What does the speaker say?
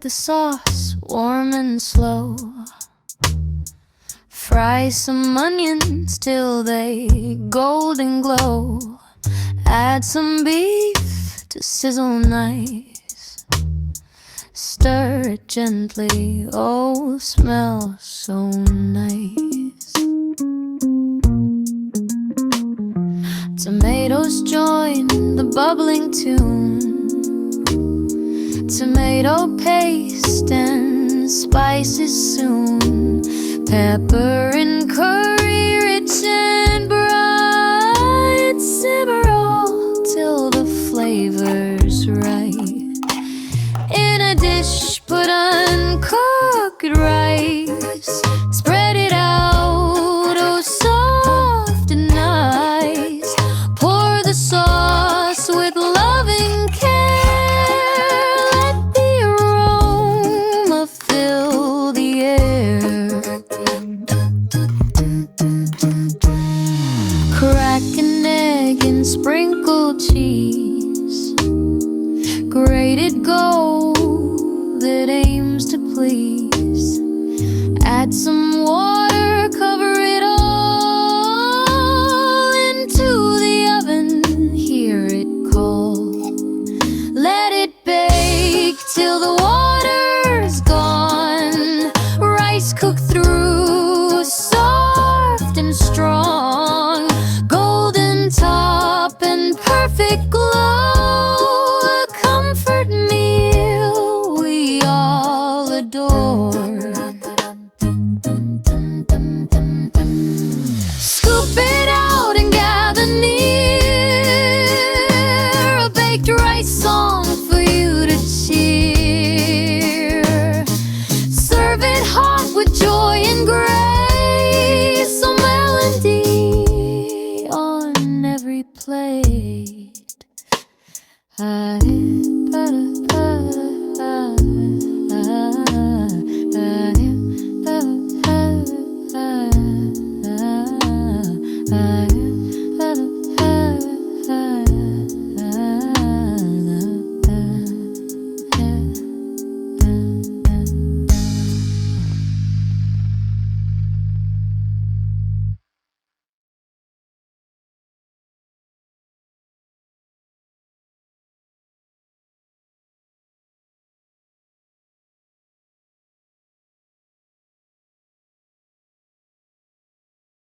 the sauce warm and slow. Fry some onions till they golden glow. Add some beef to sizzle nice. Stir it gently, oh, smells so nice. Tomatoes join the bubbling tune. Tomato paste and spices soon. Pepper and curry, rich and bright. Simmer all till the flavor's right. In a dish, put uncooked rice. Spread it out, oh, soft and nice. Pour the sauce with loving care. Let the aroma fill the air. Crack an egg and sprinkle cheese. Grated gold that aims to please. Add some water, cover it all. Into the oven, hear it call. Let it bake till the water's gone. Rice cooked through